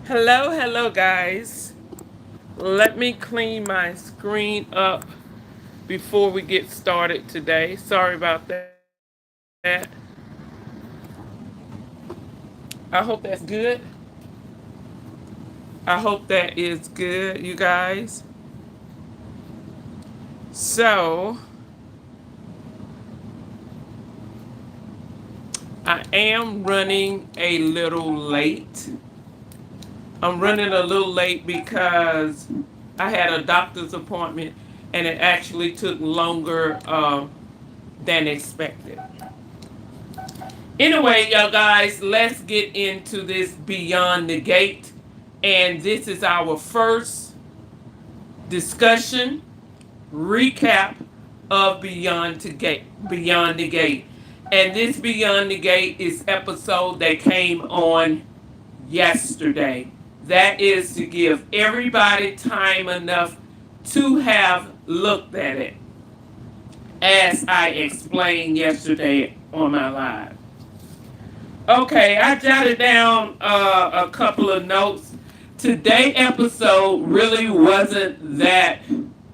Hello, guys. Let me clean my screen up before we get started today. Sorry about that. I hope that's good. I hope that is good, you guys. So, I am running a little late. I'm running a little late because I had a doctor's appointment and it actually took longer than expected. Anyway, y'all guys, let's get into this Beyond the Gate. And this is our first discussion, recap of Beyond the Gate. And this Beyond the Gate is episode that came on yesterday. That is to give everybody time enough to have looked at it, as I explained yesterday on my live. Okay, I jotted down a couple of notes. Today episode really wasn't that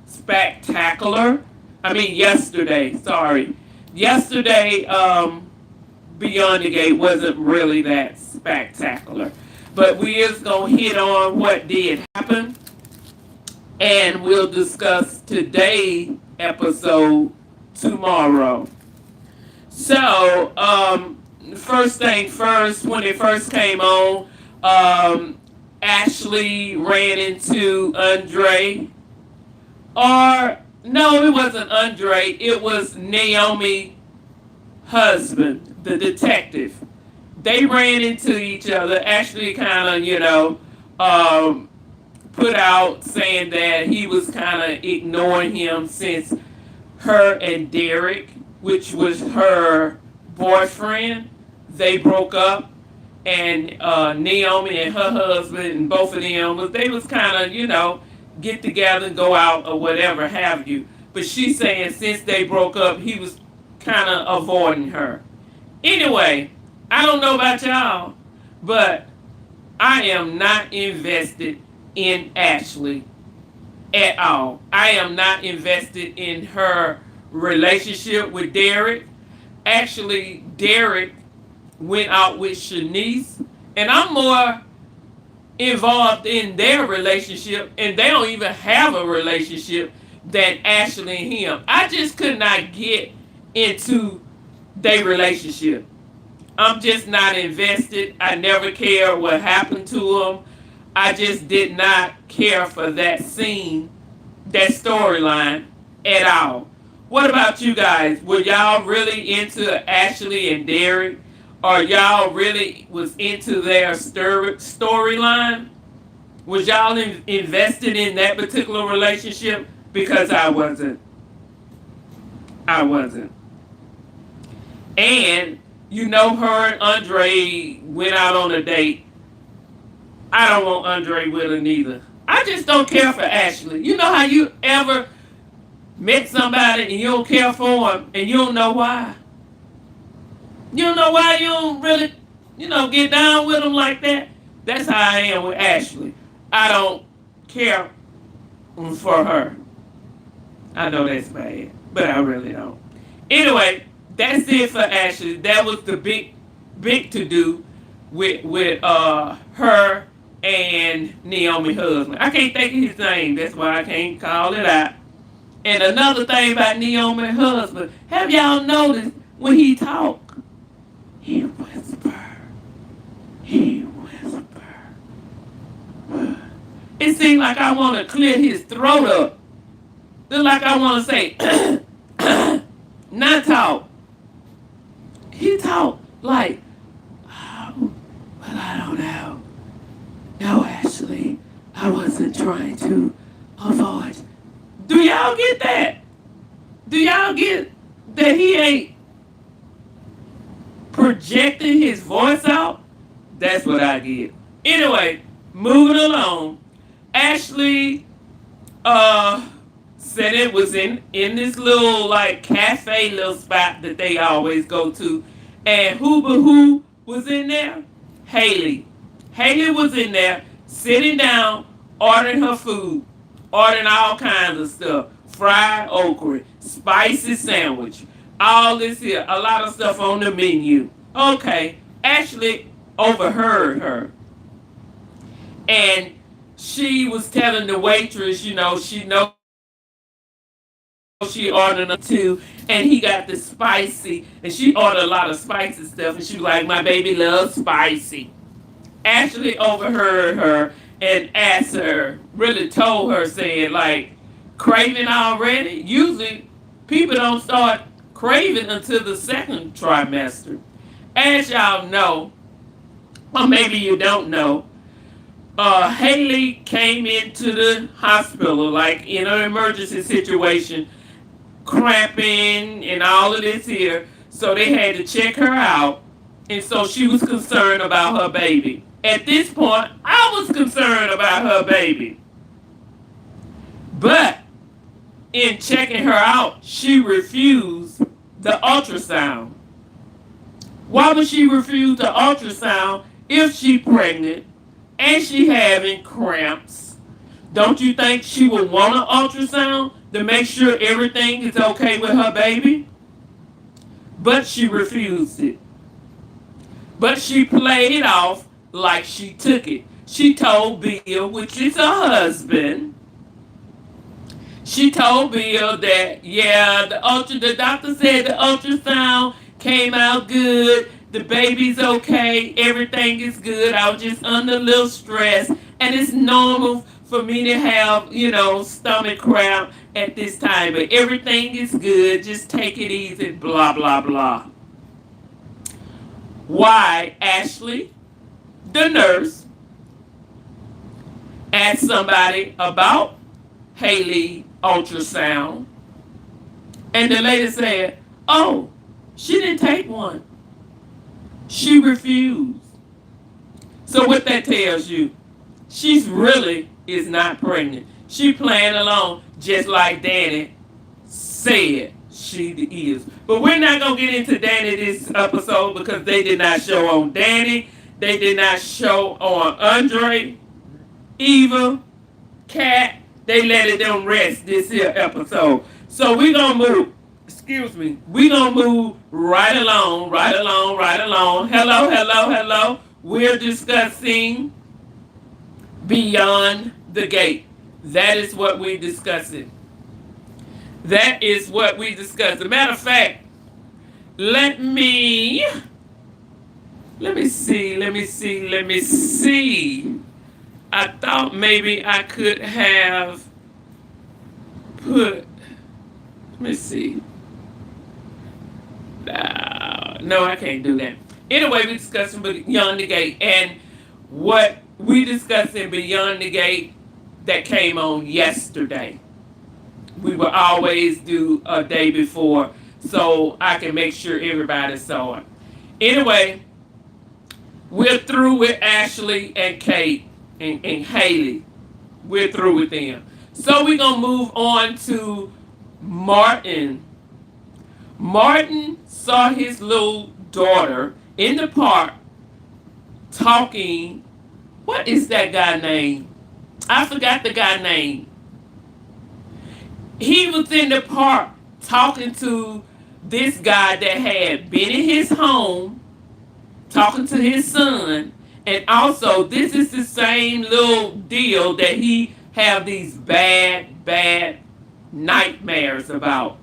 spectacular. I mean, yesterday. Sorry, yesterday. Beyond the Gate wasn't really that spectacular, but we is gonna hit on what did happen, and we'll discuss today episode tomorrow. So, first thing first, when it first came on, Ashley ran into Andre. Or, no, it wasn't Andre, it was Naomi husband, the detective. They ran into each other. Ashley kind of, put out saying that he was kind of ignoring him since her and Derek, which was her boyfriend, they broke up, and Naomi and her husband and both of them they was kind of get together and go out or whatever have you. But she's saying since they broke up, he was kind of avoiding her. Anyway, I don't know about y'all, but I am not invested in Ashley at all. I am not invested in her relationship with Derek. Actually, Derek went out with Shanice, and I'm more involved in their relationship, and they don't even have a relationship, than Ashley and him. I just could not get into their relationship. I'm just not invested. I never cared what happened to them. I just did not care for that scene, that storyline at all. What about you guys? Were y'all really into Ashley and Derek? Or y'all really was into their storyline? Was y'all invested in that particular relationship? Because I wasn't. I wasn't. And her and Andre went out on a date. I don't want Andre with her neither. I just don't care for Ashley. You know how you ever met somebody and you don't care for them and you don't know why? You don't know why you don't really, get down with them like that? That's how I am with Ashley. I don't care for her. I know that's bad, but I really don't. Anyway, that's it for Ashley. That was the big to do with her and Naomi husband. I can't think of his name. That's why I can't call it out. And another thing about Naomi husband, have y'all noticed when he talk, he whisper, he whisper. It seems like I want to clear his throat up. It's like I want to say, not talk. He talk like, oh, well, I don't know. No, Ashley, I wasn't trying to avoid. Do y'all get that? Do y'all get that he ain't projecting his voice out? That's what I get. Anyway, moving along. Ashley said it was in this little like cafe little spot that they always go to. And who was in there? Haley. Haley was in there. sitting down, ordering her food, ordering all kinds of stuff, fried okra, spicy sandwich, all this here, a lot of stuff on the menu. Okay, Ashley overheard her, and she was telling the waitress, she knows she ordered them too, and he got the spicy, and she ordered a lot of spicy stuff, and she was like, "My baby loves spicy." Ashley overheard her and asked her, really told her, saying like, "Craving already? Usually, people don't start craving until the second trimester." As y'all know, or maybe you don't know, Haley came into the hospital like in an emergency situation, cramping and all of this here. So they had to check her out. And so she was concerned about her baby. At this point, I was concerned about her baby. But in checking her out, she refused the ultrasound. Why would she refuse the ultrasound if she pregnant and she having cramps? Don't you think she would want an ultrasound to make sure everything is okay with her baby? But she refused it. But she played it off like she took it. She told Bill, which is her husband, she told Bill that, yeah, the doctor said the ultrasound came out good, the baby's okay, everything is good. I was just under a little stress, and it's normal for me to have, stomach cramp at this time, but everything is good. Just take it easy, blah, blah, blah. Why Ashley, the nurse, asked somebody about Haley ultrasound, and the lady said, "Oh, she didn't take one. She refused." So what that tells you, she's really is not pregnant. She playing along just like Danny said she is. But we're not going to get into Danny this episode because they did not show on Danny. They did not show on Andre, Eva, Kat. They let them rest this here episode. So we're going to move. We're going to move right along. Hello, hello, hello. We're discussing Beyond the Gate. That is what we're discussing. That is what we discussed. As a matter of fact, let me see. I thought maybe I could have put, let me see. No, I can't do that. Anyway, we're discussing Beyond the Gate, and what we discussing Beyond the Gate that came on yesterday. We will always do a day before so I can make sure everybody saw it. Anyway, we're through with Ashley and Kate and Haley. We're through with them. So we're going to move on to Martin. Martin saw his little daughter in the park talking. What is that guy name? I forgot the guy name. He was in the park talking to this guy that had been in his home, talking to his son, and also this is the same little deal that he have these bad nightmares about.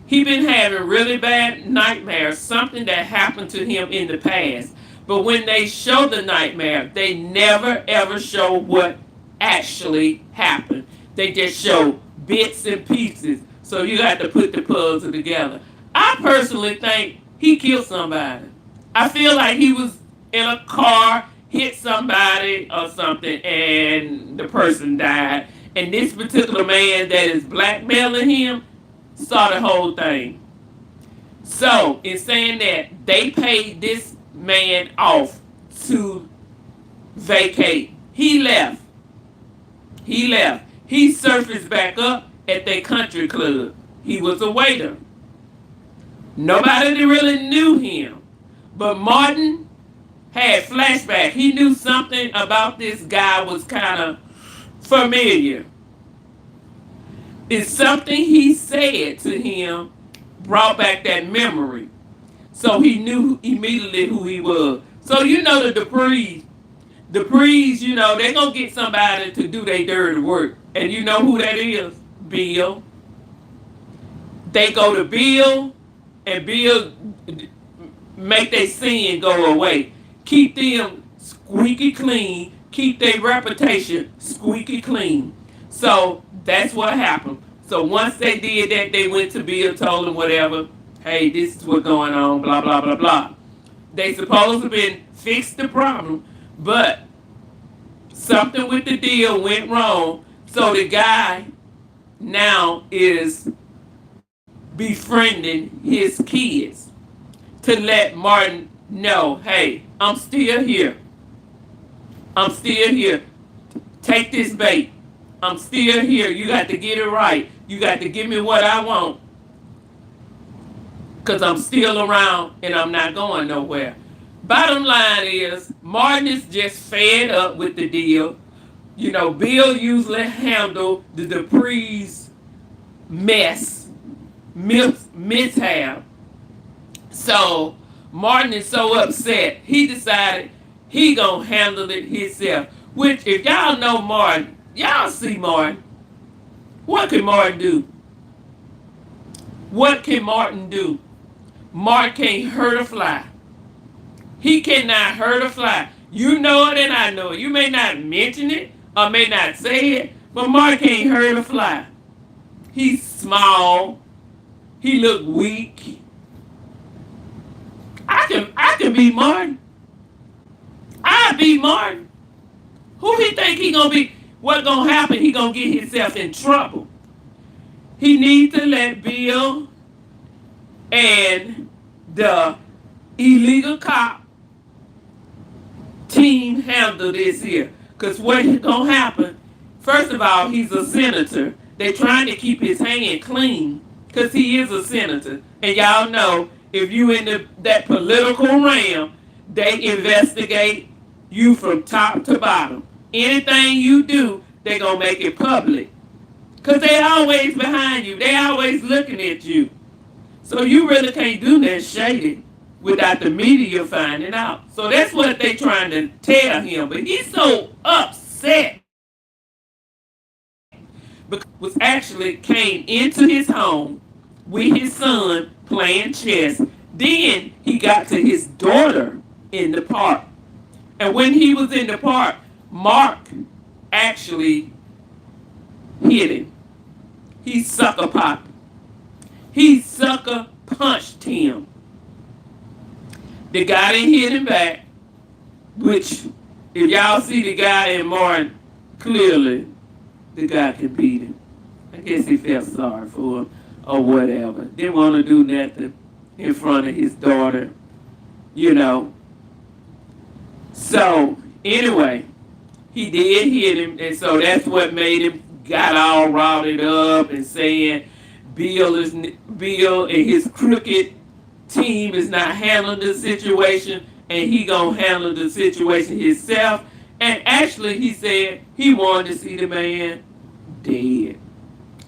He been having really bad nightmares, something that happened to him in the past. But when they show the nightmare, they never ever show what actually happened. They just show bits and pieces. So you got to put the puzzle together. I personally think he killed somebody. I feel like he was in a car, hit somebody or something, and the person died. And this particular man that is blackmailing him saw the whole thing. So, in saying that, they paid this man off to vacate. He left. He surfaced back up at their country club. He was a waiter. Nobody really knew him. But Martin had flashback. He knew something about this guy was kind of familiar. It's something he said to him brought back that memory. So he knew immediately who he was. So you know the Duprees. Duprees, you know, they gonna get somebody to do their dirty work. And you know who that is? Bill. They go to Bill, and Bill make their sin go away. Keep them squeaky clean. Keep their reputation squeaky clean. So that's what happened. So once they did that, they went to Bill, told him whatever. Hey, this is what's going on, blah, blah, blah, blah. They supposed to have been fixed the problem, but something with the deal went wrong. So the guy now is befriending his kids to let Martin know, hey, I'm still here. I'm still here. Take this bait. I'm still here. You got to get it right. You got to give me what I want. Because I'm still around and I'm not going nowhere. Bottom line is, Martin is just fed up with the deal. You know, Bill usually handle the Dupree's mishap. So Martin is so upset, he decided he gonna handle it himself. Which, if y'all know Martin, y'all see Martin. What can Martin do? What can Martin do? Martin can't hurt a fly. He cannot hurt a fly. You know it and I know it. You may not mention it or may not say it, but Martin can't hurt a fly. He's small. He look weak. I can be Martin. I be Martin. Who he think he gonna be? What gonna happen? He gonna get himself in trouble. He needs to let Bill and the illegal cop team handle this here. Because what's gonna happen? First of all, he's a senator. They're trying to keep his hand clean because he is a senator. And y'all know, if you in that political realm, they investigate you from top to bottom. Anything you do, they're going to make it public. Because they always behind you. They always looking at you. So you really can't do that shady without the media finding out. So that's what they trying to tell him. But he's so upset because was actually came into his home with his son playing chess. Then he got to his daughter in the park. And when he was in the park, Mark actually hit him. He sucker popped. He sucker punched him. The guy didn't hit him back, which, if y'all see the guy in Martin, clearly the guy could beat him. I guess he felt sorry for him or whatever. Didn't want to do nothing in front of his daughter, you know. So, anyway, he did hit him, and so that's what made him got all routed up and saying Bill and his crooked team is not handling the situation, and he gonna handle the situation himself. And actually, he said he wanted to see the man dead,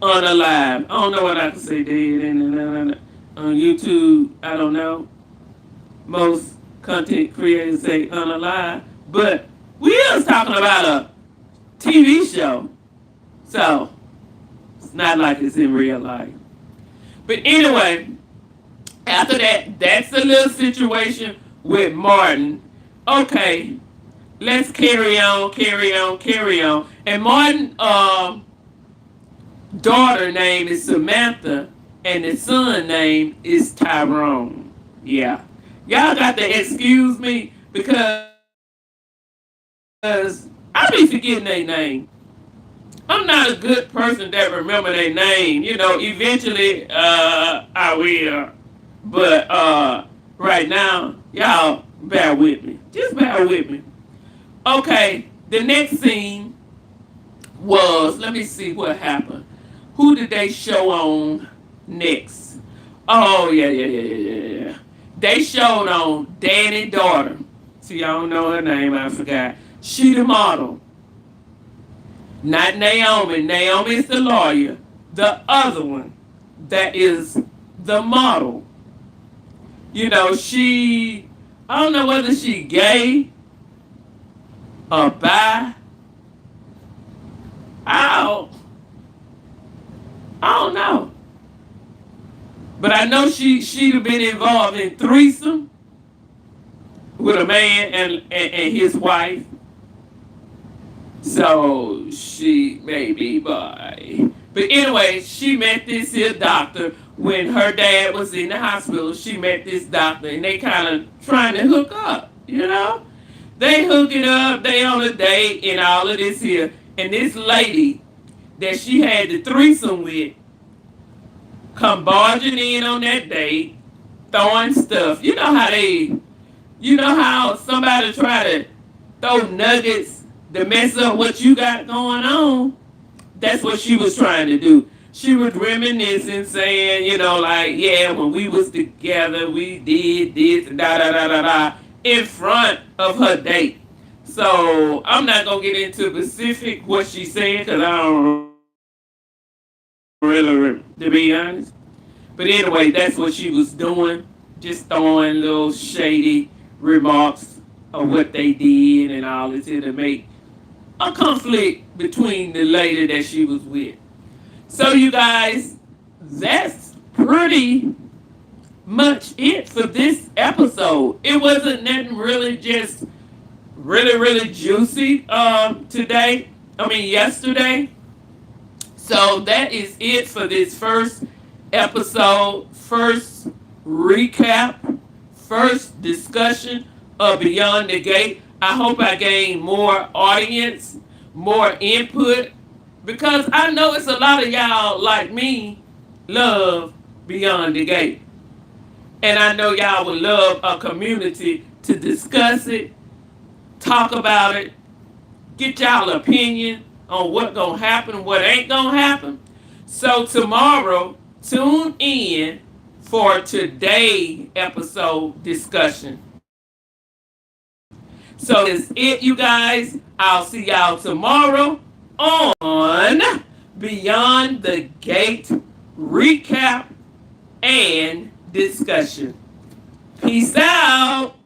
unalive. I don't know what I can say dead and on YouTube. I don't know. Most content creators say unalive, but we is talking about a TV show, so it's not like it's in real life. But anyway, after that, that's a little situation with Martin. Okay, let's carry on. And Martin's daughter name is Samantha, and the son name is Tyrone. Yeah. Y'all got to excuse me because I be forgetting their name. I'm not a good person that remember their name. You know, eventually I will. But right now, y'all bear with me. Just bear with me. Okay, the next scene was, let me see what happened. Who did they show on next? Oh, yeah. They showed on Danny's daughter. See, I don't know her name. I forgot. She the model, not Naomi. Naomi is the lawyer. The other one, that is the model. You know, she. I don't know whether she gay or bi. I don't, I don't know. But I know she'd have been involved in threesome with a man and his wife. So she may be bi. But anyway, she met this here doctor when her dad was in the hospital. She met this doctor and they kind of trying to hook up, you know? They hooking up, they on a date and all of this here. And this lady that she had the threesome with come barging in on that date, throwing stuff. You know how somebody try to throw nuggets to mess up what you got going on? That's what she was trying to do. She was reminiscing, saying, you know, like, yeah, when we was together, we did this and da da da da da in front of her date. So I'm not gonna get into specific what she's saying because I don't really, to be honest. But anyway, that's what she was doing, just throwing little shady remarks of what they did and all this here to make a conflict between the lady that she was with. So you guys, that's pretty much it for this episode. It wasn't nothing really just really juicy today. I mean yesterday. So that is it for this first episode, first recap, first discussion of Beyond the Gate. I hope I gained more audience, more input, because I know it's a lot of y'all like me love Beyond the Gate. And I know y'all would love a community to discuss it, talk about it, get y'all opinion on what gonna happen, what ain't gonna happen. So tomorrow, tune in for today's episode discussion. So that's it, you guys. I'll see y'all tomorrow on Beyond the Gate recap and discussion. Peace out.